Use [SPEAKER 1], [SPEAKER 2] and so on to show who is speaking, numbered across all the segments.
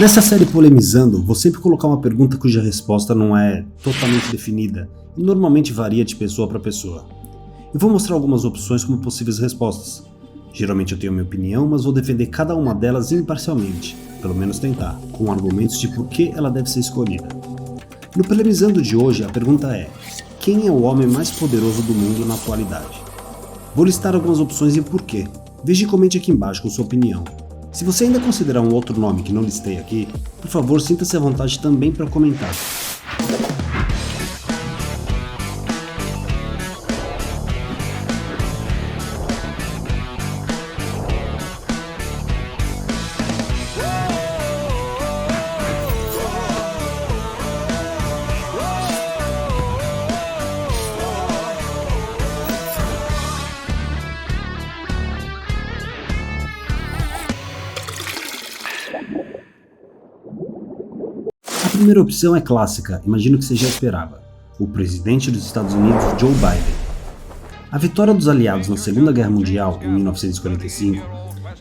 [SPEAKER 1] Nessa série Polemizando, vou sempre colocar uma pergunta cuja resposta não é totalmente definida e normalmente varia de pessoa para pessoa. Eu vou mostrar algumas opções como possíveis respostas. Geralmente eu tenho minha opinião, mas vou defender cada uma delas imparcialmente, pelo menos tentar, com argumentos de por que ela deve ser escolhida. No Polemizando de hoje, a pergunta é: quem é o homem mais poderoso do mundo na atualidade? Vou listar algumas opções e o porquê. Veja e comente aqui embaixo com sua opinião. Se você ainda considerar um outro nome que não listei aqui, por favor sinta-se à vontade também para comentar. A primeira opção é clássica, imagino que você já esperava: o presidente dos Estados Unidos, Joe Biden. A vitória dos aliados na Segunda Guerra Mundial, em 1945,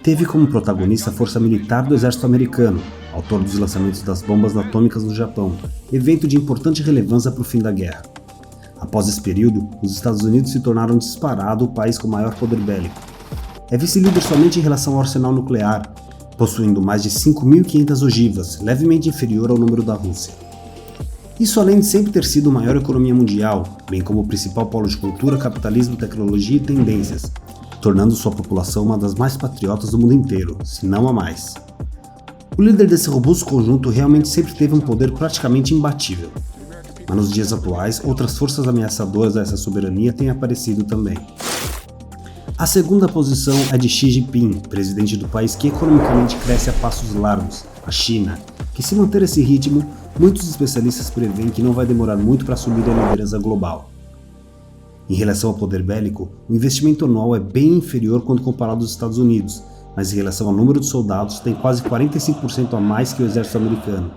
[SPEAKER 1] teve como protagonista a força militar do exército americano, autor dos lançamentos das bombas atômicas no Japão, evento de importante relevância para o fim da guerra. Após esse período, os Estados Unidos se tornaram disparado o país com maior poder bélico. É vice-líder somente em relação ao arsenal nuclear, possuindo mais de 5.500 ogivas, levemente inferior ao número da Rússia. Isso além de sempre ter sido a maior economia mundial, bem como o principal polo de cultura, capitalismo, tecnologia e tendências, tornando sua população uma das mais patriotas do mundo inteiro, se não a mais. O líder desse robusto conjunto realmente sempre teve um poder praticamente imbatível, mas nos dias atuais, outras forças ameaçadoras a essa soberania têm aparecido também. A segunda posição é de Xi Jinping, presidente do país que economicamente cresce a passos largos, a China, que se manter esse ritmo, muitos especialistas preveem que não vai demorar muito para assumir a liderança global. Em relação ao poder bélico, o investimento anual é bem inferior quando comparado aos Estados Unidos, mas em relação ao número de soldados tem quase 45% a mais que o exército americano,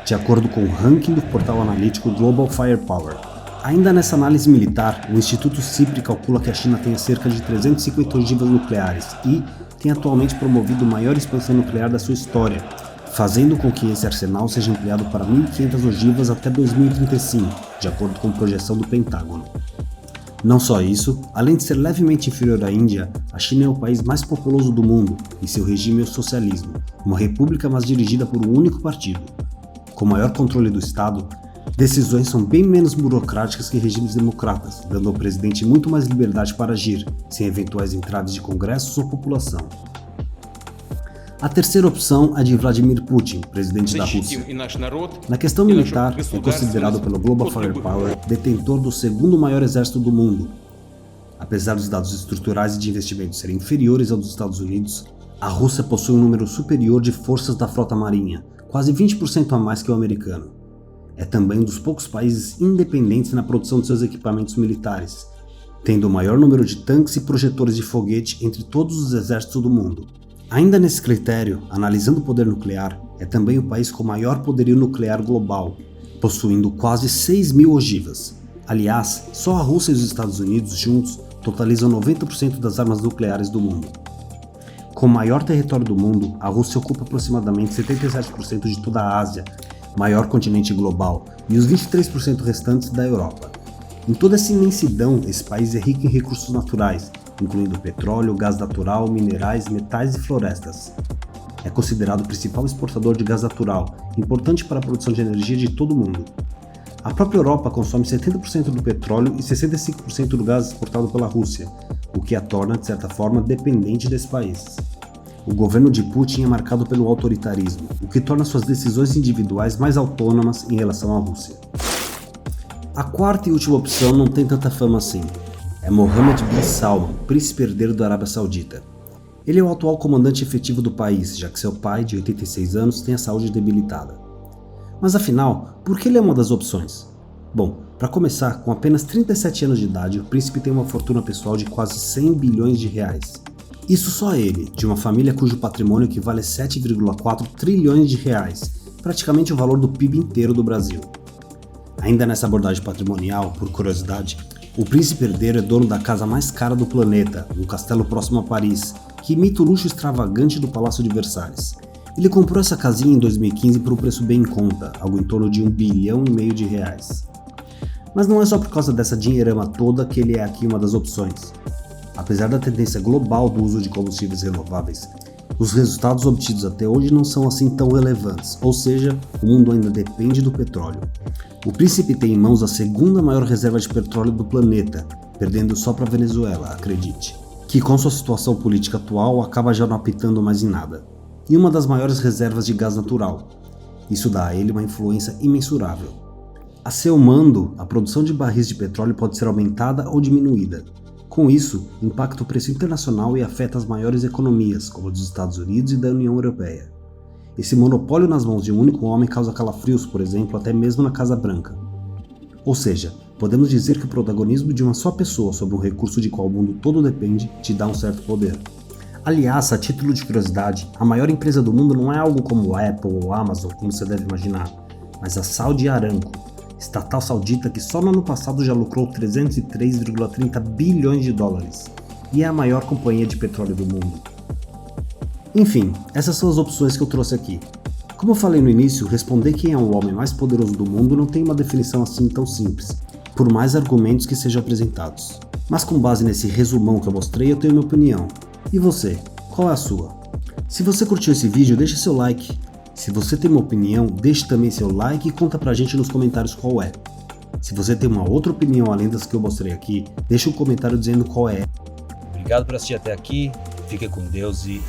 [SPEAKER 1] de acordo com o ranking do portal analítico Global Firepower. Ainda nessa análise militar, o Instituto CIPRI calcula que a China tenha cerca de 350 ogivas nucleares e tem atualmente promovido a maior expansão nuclear da sua história, fazendo com que esse arsenal seja ampliado para 1.500 ogivas até 2035, de acordo com a projeção do Pentágono. Não só isso, além de ser levemente inferior à Índia, a China é o país mais populoso do mundo e seu regime é o socialismo, uma república mas dirigida por um único partido. Com maior controle do Estado, decisões são bem menos burocráticas que regimes democratas, dando ao presidente muito mais liberdade para agir, sem eventuais entraves de congressos ou população. A terceira opção é de Vladimir Putin, presidente da Rússia. Na questão militar, é considerado pelo Global Firepower detentor do segundo maior exército do mundo. Apesar dos dados estruturais e de investimento serem inferiores aos dos Estados Unidos, a Rússia possui um número superior de forças da frota marinha, quase 20% a mais que o americano. É também um dos poucos países independentes na produção de seus equipamentos militares, tendo o maior número de tanques e projetores de foguete entre todos os exércitos do mundo. Ainda nesse critério, analisando o poder nuclear, é também o país com maior poderio nuclear global, possuindo quase 6.000 ogivas. Aliás, só a Rússia e os Estados Unidos juntos totalizam 90% das armas nucleares do mundo. Com o maior território do mundo, a Rússia ocupa aproximadamente 77% de toda a Ásia, maior continente global, e os 23% restantes da Europa. Em toda essa imensidão, esse país é rico em recursos naturais, incluindo petróleo, gás natural, minerais, metais e florestas. É considerado o principal exportador de gás natural, importante para a produção de energia de todo o mundo. A própria Europa consome 70% do petróleo e 65% do gás exportado pela Rússia, o que a torna, de certa forma, dependente desse país. O governo de Putin é marcado pelo autoritarismo, o que torna suas decisões individuais mais autônomas em relação à Rússia. A quarta e última opção não tem tanta fama assim. É Mohammed bin Salman, príncipe herdeiro da Arábia Saudita. Ele é o atual comandante efetivo do país, já que seu pai, de 86 anos, tem a saúde debilitada. Mas afinal, por que ele é uma das opções? Bom, para começar, com apenas 37 anos de idade, o príncipe tem uma fortuna pessoal de quase 100 bilhões de reais. Isso só ele, de uma família cujo patrimônio equivale a 7,4 trilhões de reais, praticamente o valor do PIB inteiro do Brasil. Ainda nessa abordagem patrimonial, por curiosidade, o príncipe herdeiro é dono da casa mais cara do planeta, um castelo próximo a Paris, que imita o luxo extravagante do Palácio de Versalhes. Ele comprou essa casinha em 2015 por um preço bem em conta, algo em torno de R$1,5 bilhão de reais. Mas não é só por causa dessa dinheirama toda que ele é aqui uma das opções. Apesar da tendência global do uso de combustíveis renováveis, os resultados obtidos até hoje não são assim tão relevantes, ou seja, o mundo ainda depende do petróleo. O príncipe tem em mãos a segunda maior reserva de petróleo do planeta, perdendo só para a Venezuela, acredite, que com sua situação política atual acaba já não apitando mais em nada. E uma das maiores reservas de gás natural. Isso dá a ele uma influência imensurável. A seu mando, a produção de barris de petróleo pode ser aumentada ou diminuída. Com isso, impacta o preço internacional e afeta as maiores economias, como a dos Estados Unidos e da União Europeia. Esse monopólio nas mãos de um único homem causa calafrios, por exemplo, até mesmo na Casa Branca. Ou seja, podemos dizer que o protagonismo de uma só pessoa sobre um recurso de qual o mundo todo depende te dá um certo poder. Aliás, a título de curiosidade, a maior empresa do mundo não é algo como a Apple ou a Amazon, como você deve imaginar, mas a Saudi Aramco, estatal saudita que só no ano passado já lucrou 303,30 bilhões de dólares e é a maior companhia de petróleo do mundo. Enfim, essas são as opções que eu trouxe aqui. Como eu falei no início, responder quem é o homem mais poderoso do mundo não tem uma definição assim tão simples, por mais argumentos que sejam apresentados. Mas com base nesse resumão que eu mostrei, eu tenho minha opinião. E você, qual é a sua? Se você curtiu esse vídeo, deixe seu like. Se você tem uma opinião, deixe também seu like e conta pra gente nos comentários qual é. Se você tem uma outra opinião além das que eu mostrei aqui, deixe um comentário dizendo qual é. Obrigado por assistir até aqui, fique com Deus e